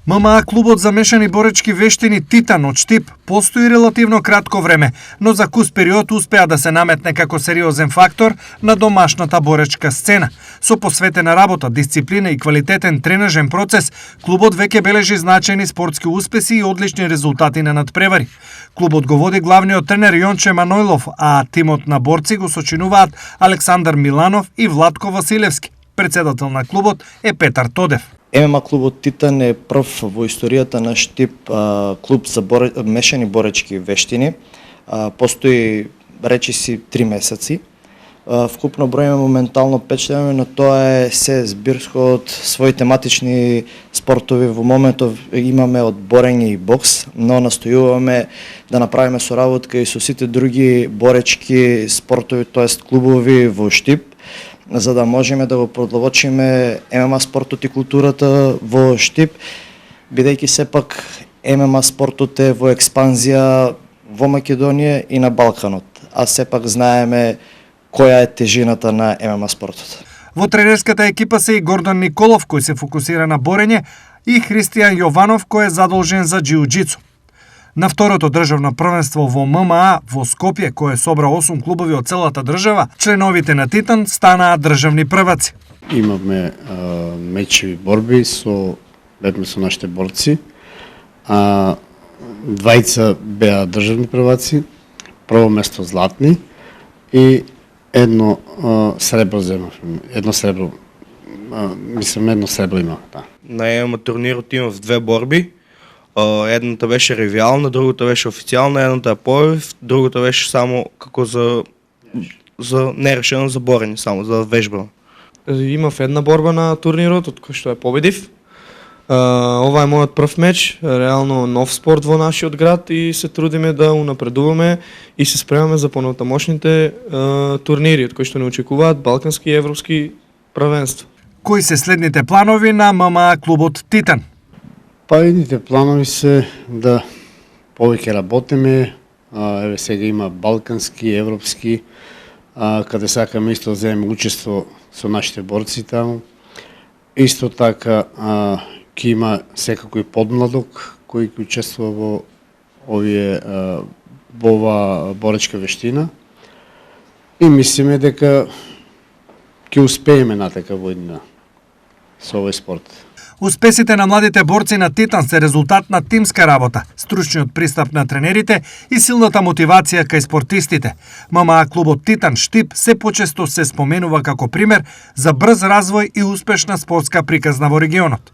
ММА клубот за мешани боречки вештини Титан од Штип постои релативно кратко време, но за кус период успеа да се наметне како сериозен фактор на домашната боречка сцена. Со посветена работа, дисциплина и квалитетен тренажен процес, клубот веќе бележи значајни спортски успеси и одлични резултати на надпревари. Клубот го води главниот тренер Јонче Манојлов, а тимот на борци го сочинуваат Александар Миланов и Владко Василевски. Председател на клубот е Петар Тодев. ММА клубот Титан е прв во историјата на Штип клуб за мешани боречки вештини. Постои речиси 3 месеци. Вкупно бројме моментално 5 членови, но тоа е се збирско од своји тематични спортови. Во моментов имаме од борење и бокс, но настојуваме да направиме соработка и со сите други боречки спортови, тоест клубови во Штип, за да можеме да го продловочиме ММА спортот и културата во Штип, бидејќи сепак ММА спортот е во експанзија во Македонија и на Балканот, а сепак знаеме која е тежината на ММА спортот. Во тренерската екипа се и Гордон Николов, кој се фокусира на борење, и Христијан Јованов, кој е задолжен за џиу-џицу. На второто државно првенство во ММА во Скопје, кое собра 8 клубови од целата држава, членовите на Титан станаа државни прваци. Имаме мечеви борби со нашите борци. Двајца беа државни прваци, прво место златни и едно сребро земавме. Едно сребро имав, да. На ММА турнирот имав 2 борби. Едната беше ревиална, другата беше официјална, едната е побев, другата беше само како за нерешено за борење, само за вежба. Имав една борба на турнирот, од кој што ја победив. Ова е мојот прв меч, реално нов спорт во нашиот град и се трудиме да унапредуваме и се спремаме за понатамошните турнири, од кои што не очекуваат балкански и европски првенства. Кои се следните планови на ММА клубот Титан? Идните планови се да повеќе работиме, еве сега има балкански, европски, каде сакаме исто да земеме учество со нашите борци таму. Исто така ќе има секако и подмладок кој ќе учествува во ова боречка вештина. И мислиме дека ќе успееме натака во една со овој спорт. Успесите на младите борци на Титан се резултат на тимска работа, стручниот пристап на тренерите и силната мотивација кај спортистите. ММА клубот Титан Штип се почесто се споменува како пример за брз развој и успешна спортска приказна во регионот.